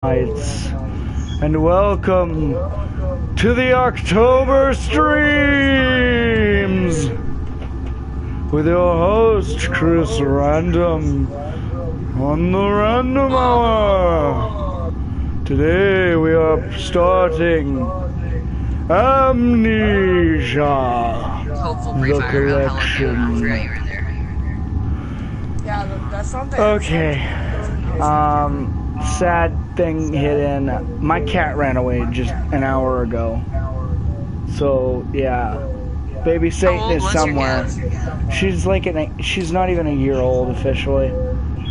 randomites, and welcome to the October streams with your host Chris Random on the Random Hour. Today we are starting Amnesia, the collection. Yeah, that's not the Okay. Sad thing hit in. My cat ran away just an hour ago. So yeah, baby Satan is somewhere. She's like she's not even a year old officially. Oh,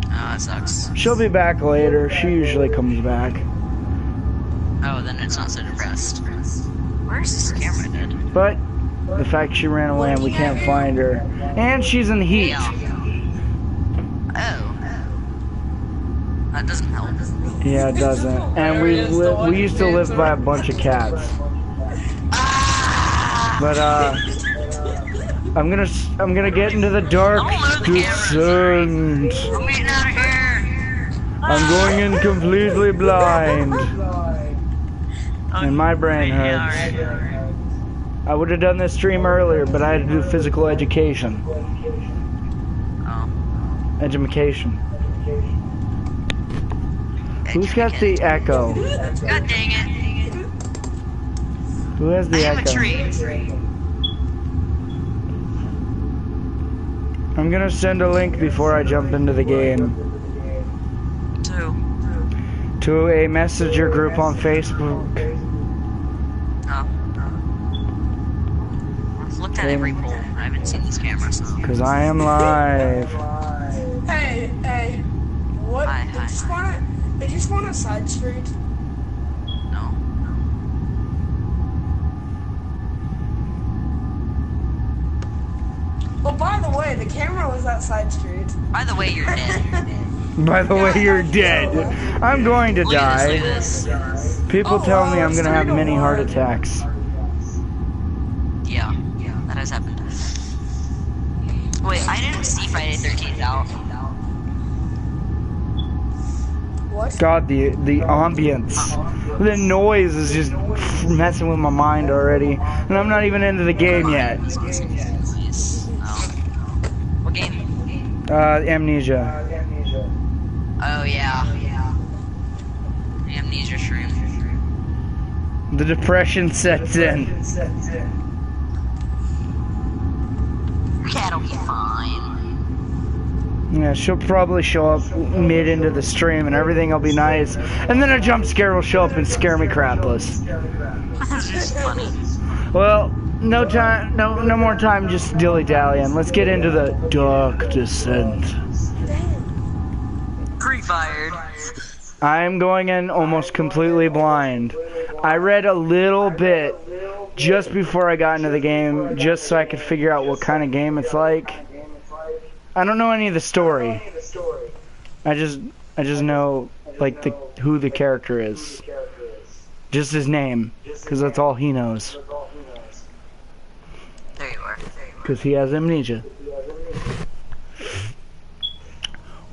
that sucks. She'll be back later. She usually comes back. Oh, then it's not so depressed. Where's this camera dead? But the fact she ran away and we can't find her, and she's in heat. Yeah. Oh. That doesn't help. Yeah, it doesn't. And we used to live by a bunch of cats. But I'm gonna get into the dark descent. I'm getting out of here. I'm going in completely blind, and my brain hurts. I would have done this stream earlier, but I had to do physical education. Oh. Education. Who's got the echo? God dang it. Who has the I am echo? a tree. I'm gonna send a link before I jump into the game to a messenger group on Facebook. Oh. I've looked at every poll. I haven't seen this camera, so. Cause I am live. Hey, what? Hi. Did you spawn a side street? No. Oh, by the way, the camera was that side street. By the way, you're dead. By the way, you're dead. I'm going to die. Look at this. People tell me I'm gonna have many heart attacks. Yeah, that has happened. Wait, I didn't see Friday 13th out. What? God, the ambience, the noise is just messing with my mind already, and I'm not even into the game yet. What game? Amnesia. Oh yeah. Amnesia shroom. The depression sets in. Cat'll be fine. Yeah, she'll probably show up mid into the stream and everything will be nice, and then a jump scare will show up and scare me crapless. That's just funny. Well, no more time just dilly-dallying. Let's get into the dark descent. Pre-fired. I'm going in almost completely blind. I read a little bit just before I got into the game, just so I could figure out what kind of game it's like. I don't know any of the story. I just know like who the character is. Just his name, because that's all he knows. There you are. Because he has amnesia.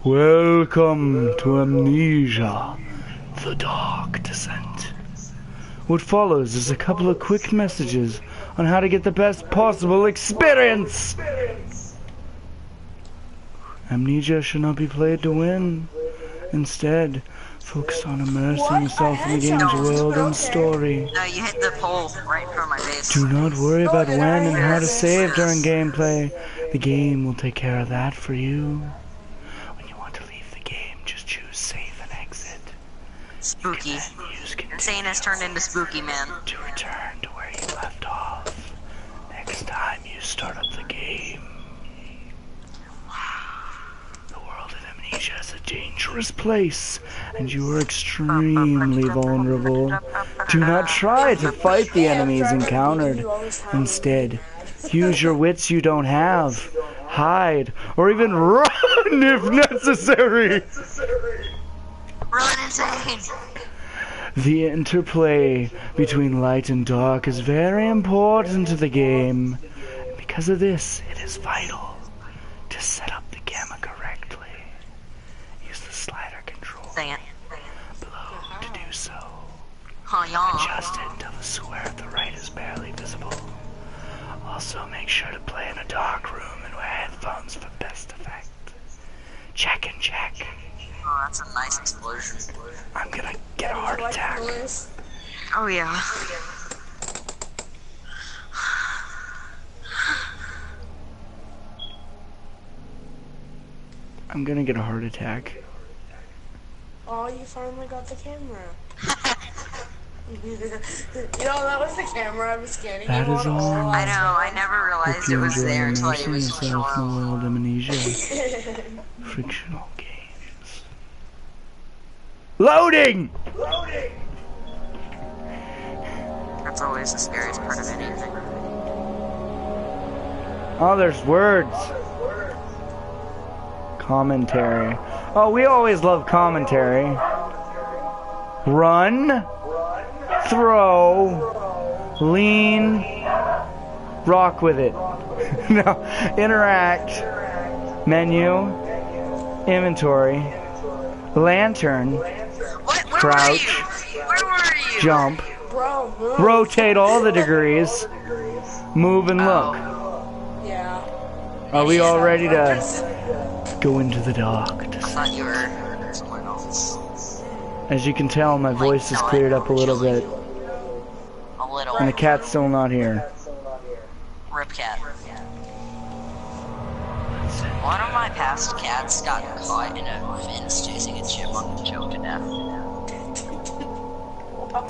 Welcome to Amnesia, the dark descent. What follows is a couple of quick messages on how to get the best possible experience. Amnesia should not be played to win. Instead, focus on immersing yourself in the game's world and story. No, you hit the pole right in front of my face. Do not worry about when and how to save during gameplay. The game will take care of that for you. When you want to leave the game, just choose save and exit. Spooky. Insane has turned into spooky, man. To return to where you left off. Next time you start up the game. The world of Amnesia is a dangerous place, and you are extremely vulnerable. Do not try to fight the enemies encountered. Instead, use your wits you don't have. Hide, or even run if necessary. Run insane. The interplay between light and dark is very important to the game. Because of this, it is vital to set up the gamma correctly. Use the slider control. Dang it. so. Oh, yeah. Adjust it until the square at the right is barely visible. Also, make sure to play in a dark room and wear headphones for best effect. Check and check. Oh, that's a nice explosion. I'm gonna get a heart attack. Oh, yeah. I'm gonna get a heart attack. Oh, you finally got the camera. You know, that was the camera I was scanning That you is on all. I know, I never Hope realized you it was enjoy there until I immersing was yourself in the world of amnesia. all. Frictional games. Loading! That's always the scariest part of anything. Oh, there's words. Commentary. Oh, we always love commentary. Run. Throw. Lean. Rock with it. No. Interact. Menu. Inventory. Lantern. What? Where Crouch. were you? Where were you? Jump. Bro, move. Rotate all the degrees. Move and look. Yeah. Are we all ready to go into the dark? I thought you were somewhere else. As you can tell, my voice has cleared up a little bit, A little. and the cat's still not here. Rip cat. One of my past cats got caught in a fence chasing a chipmunk and choked to death.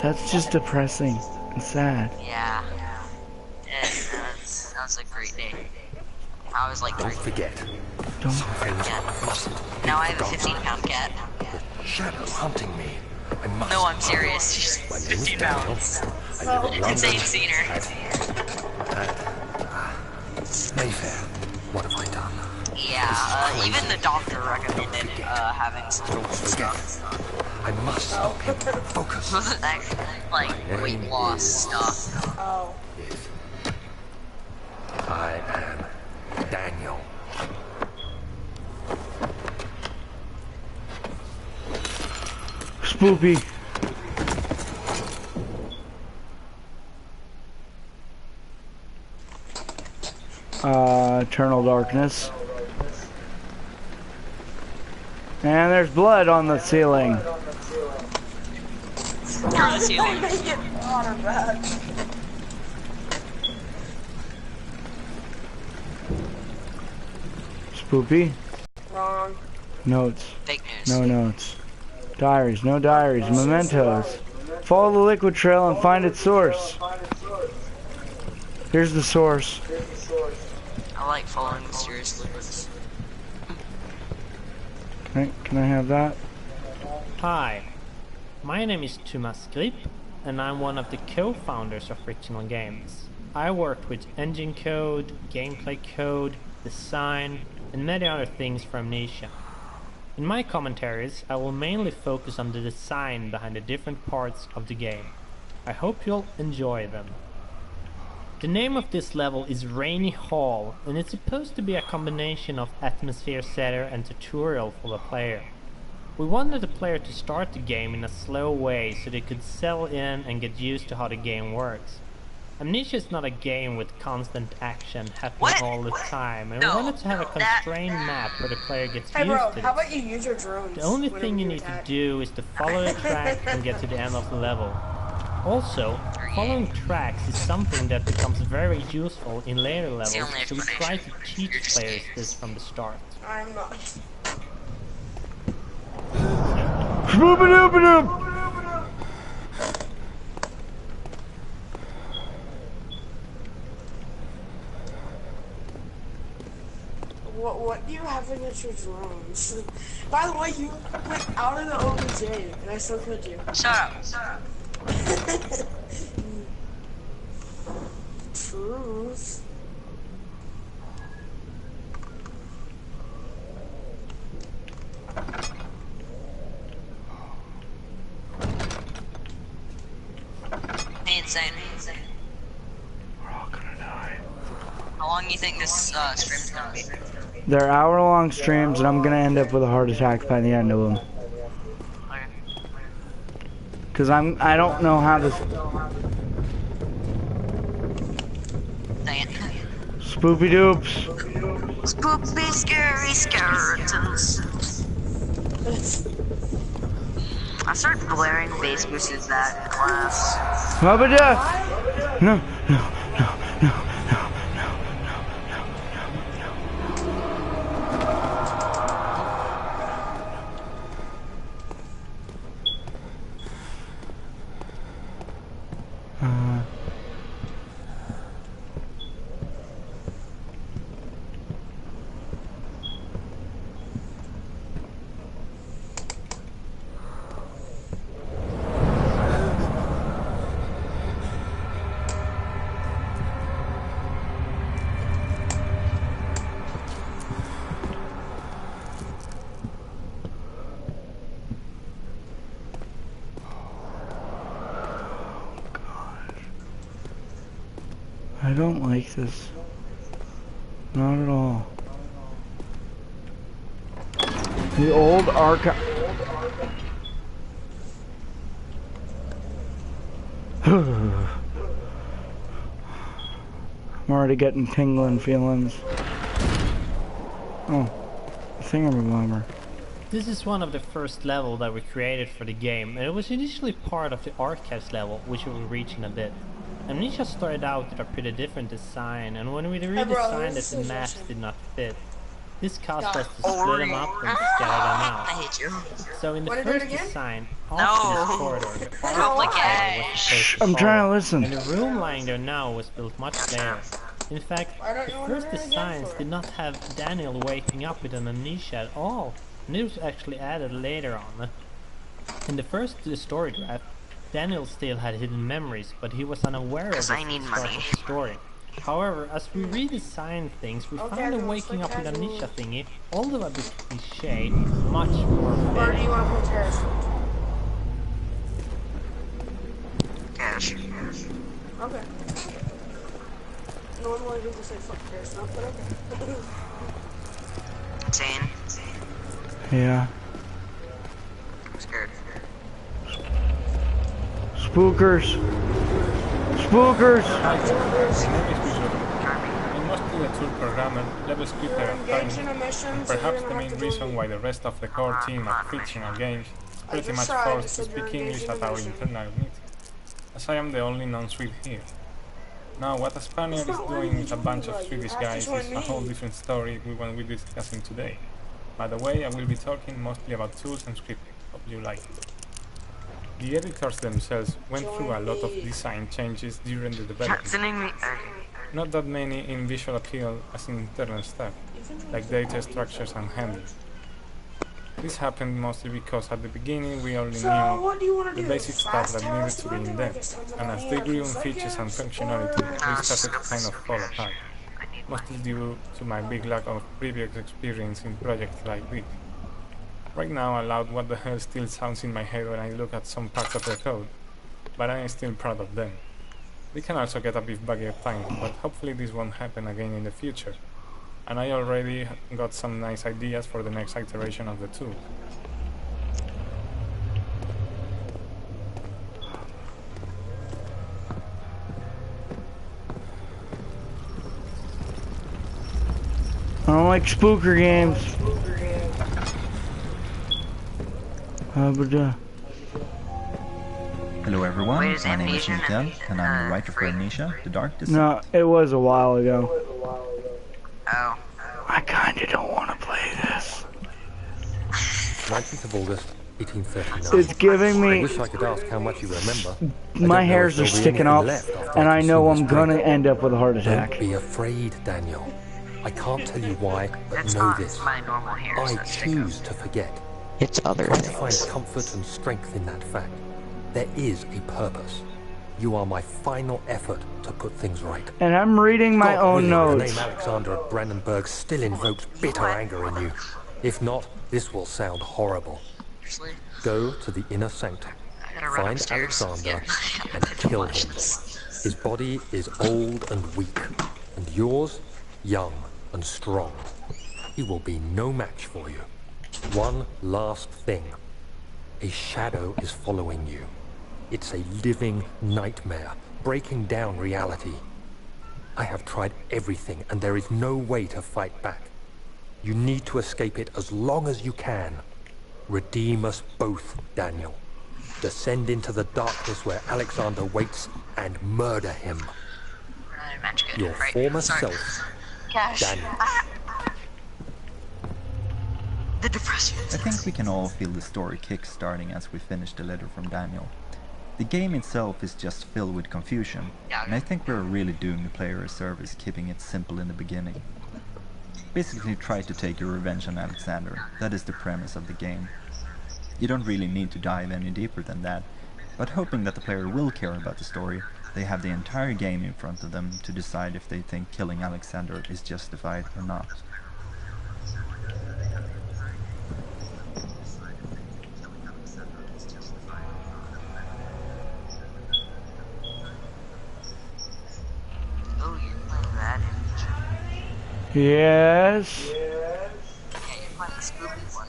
That's just depressing and sad. Yeah. That was a great day. I was like, Don't forget, Don't. some things Yeah. mustn't be now I have a forgotten. 15-pound cat. Shadow hunting me. I must. No, I'm serious. She's My name is 15 Daniel. pounds. I live in It's London. ain't seen her. Mayfair. What have I done? Yeah, even the doctor recommended having some Don't forget. I must stop him. Focus. that, like weight loss stuff. Oh. Yes. I am Daniel. Spoopy. Eternal darkness. And there's blood on the ceiling. Through the ceiling. Make it hotter, bad. Spoopy. Wrong. Notes. Fake news. No notes. Diaries. No diaries. Mementos. Follow the liquid trail and find its source. Here's the source. I like following mysterious liquids. Can I have that? Hi, my name is Thomas Grip, and I'm one of the co-founders of Frictional Games. I worked with engine code, gameplay code, design, and many other things for Amnesia. In my commentaries, I will mainly focus on the design behind the different parts of the game. I hope you'll enjoy them. The name of this level is Rainy Hall, and it's supposed to be a combination of atmosphere setter and tutorial for the player. We wanted the player to start the game in a slow way so they could settle in and get used to how the game works. Amnesia is not a game with constant action happening What? all the time, and No, we wanted to have a that- constrained map where the player gets Hey, bro, used to how this. about you use your drones? The only whenever thing you need attack? to do is to follow the track and get to the end of the level. Also, following tracks is something that becomes very useful in later levels, the only so we try to explanation. teach You're just players confused. this from the start. I'm not. Shboop-a-doop-a-doop! What do you have against your drones? By the way, you went out of the OBJ, and I still killed you. Shut up. Truth. Insane. We're all gonna die. How long do you think this stream's gonna be? They're hour-long streams, and I'm gonna end up with a heart attack by the end of them. Okay. Cause I don't know how this Dang it. spoopy doops. Spoopy scary skeletons. I started blaring bass boosters that in class. Mabada! No, no, no, no, no, no, no, no. I don't like this. Not at all. The old archive. I'm already getting tingling feelings. Oh, thingamabomber. This is one of the first level that we created for the game, and it was initially part of the archives level, which we will reach in a bit. Amnesia started out with a pretty different design, and when we redesigned it, the maps did not fit. This caused us to split them up and scatter them out. I hate you. So in the Wanna do it first again? design, No. off this corridor, the archive corridor was supposed to I'm trying to follow, listen. and the room lying there now was built much later. In fact, Why don't the you wanna first do it again designs for? did not have Daniel waking up with an amnesia at all, and it was actually added later on. In the first story draft, Daniel still had hidden memories, but he was unaware of this I at need the start money. of the story. However, as we redesigned things, we Okay, found a then waking let's up with look amnesia casual. thingy, although a bit cliche, much more Or do fitting. you want to play terrace? Cash. Okay. Normally people say fuck terrace, not, but okay. Insane. Yeah. I'm scared. Spookers. Spookers. Hi, my name is Bishop. Charming. I'm mostly a tool programmer, level scripter at Engaged in times, a mission, and so you're perhaps gonna the have main to do- reason why the rest of the core team at fictional games pretty just much tried, forced just to said you're speak English engaged in at a our mission. internal meetings, as I am the only non-Swede here. Now, what a Spaniard is It's not doing letting with a me bunch join, of but you Swedish have to guys join is a whole me. different story we won't be discussing today. By the way, I will be talking mostly about tools and scripting. Hope you like it. The editors themselves went through a lot of design changes during the Not development. sending me. Not that many in visual appeal as in internal stuff, like data structures and handling. This happened mostly because at the beginning we only So, knew what do you want to the do? basic stuff Fast that needed terrace to be in looking them, like it sounds and about as me, they like grew in it's like features and games, functionality, or- they started to kind of fall apart, I need mostly money. due to my big lack of previous experience in projects like this. Right now, aloud, what the hell still sounds in my head when I look at some parts of the code, but I am still proud of them. They can also get a bit buggy at times, but hopefully this won't happen again in the future. And I already got some nice ideas for the next iteration of the tool. I don't like spooker games. But Hello everyone, Wait, is my name is Amnesia Mikael, and I'm the writer for free? Amnesia, The Dark Descent. no, it was a while ago. Oh. I kinda don't want to play this. 19th of August, 1839. It's giving I me, wish I could ask how much you remember. I don't my know hairs if are there'll be sticking anything up, left after and I know consume I'm this gonna drink. end up with a heart Don't attack. be afraid, Daniel. I can't tell you why, but That's know not this. my normal hair. I so stick choose to forget. It's other Try to find things. comfort and strength in that fact. There is a purpose. You are my final effort to put things right. And I'm reading my God own willing, notes. The name Alexander of Brandenburg still invokes bitter anger in you. If not, this will sound horrible. Seriously? Go to the inner sanctum. I gotta run Find upstairs. Alexander Yeah. and kill him. His body is old and weak, and yours, young and strong. He will be no match for you. One last thing. A shadow is following you. It's a living nightmare, breaking down reality. I have tried everything, and there is no way to fight back. You need to escape it as long as you can. Redeem us both, Daniel. Descend into the darkness where Alexander waits and murder him. We're not in match good. Your Right. former Sorry. self, Cash. Daniel. The depression. I think we can all feel the story kick-starting as we finish the letter from Daniel. The game itself is just filled with confusion, and I think we're really doing the player a service keeping it simple in the beginning. Basically try to take your revenge on Alexander. That is the premise of the game. You don't really need to dive any deeper than that, but hoping that the player will care about the story, they have the entire game in front of them to decide if they think killing Alexander is justified or not. Oh, you're playing that image. Yes. Yeah, you're playing the spooky one.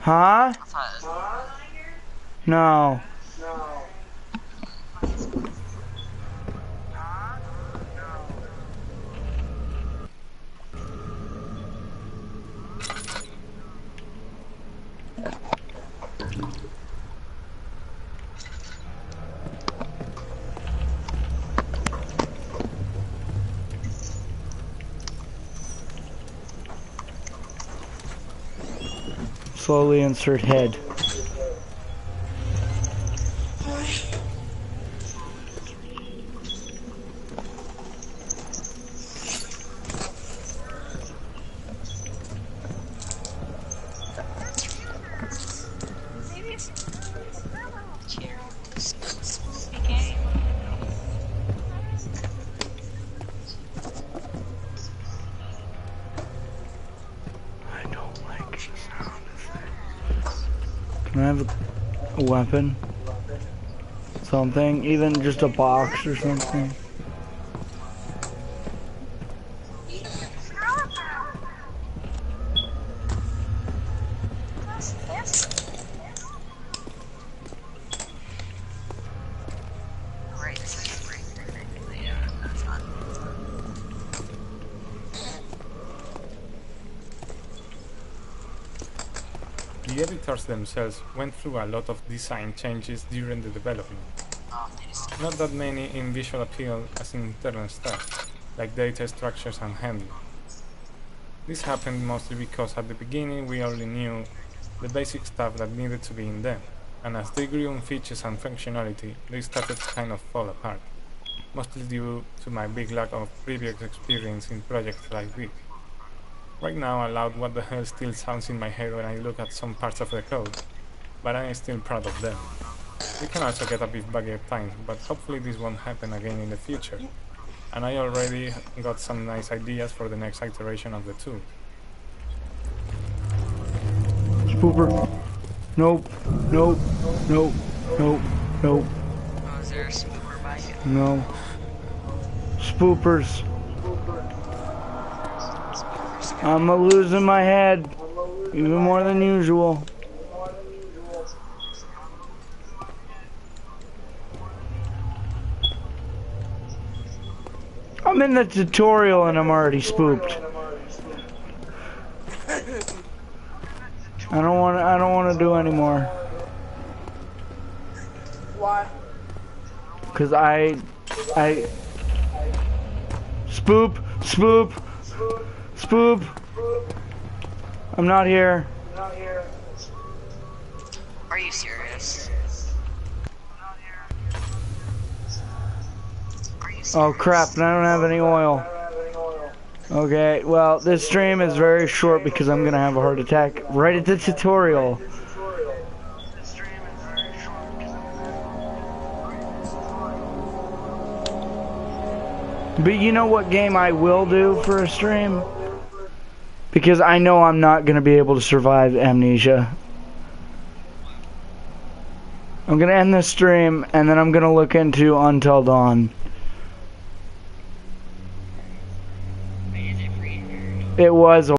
Huh? I thought No. Slowly insert head. maybe it's cheer up this spooky game. I don't like the sound of that. Can I have a weapon? Something? Even just a box or something? Right, this is great, technically. Yeah, that's not. The editors themselves went through a lot of design changes during the development. Not that many in visual appeal as in internal stuff, like data structures and handling. This happened mostly because at the beginning we only knew the basic stuff that needed to be in them, and as they grew in features and functionality, they started to kind of fall apart, mostly due to my big lack of previous experience in projects like this. Right now, aloud what the hell still sounds in my head when I look at some parts of the code, but I am still proud of them. We can also get a bit buggy at times, but hopefully this won't happen again in the future. And I already got some nice ideas for the next iteration of the tool. Spooper. Nope. Nope. Nope. Nope. Nope. Oh, is there a spooper by you? No. Spoopers. I'm losing my head. Even more than usual. I'm in the tutorial and I'm already spooked. I don't want to do anymore. Why? Cause I spoop. I'm not here. Are you serious? Oh crap, and I don't have any oil. Okay, well, this stream is very short because I'm gonna have a heart attack right at the tutorial. But you know what game I will do for a stream? Because I know I'm not gonna be able to survive amnesia. I'm gonna end this stream and then I'm gonna look into Until Dawn. It was a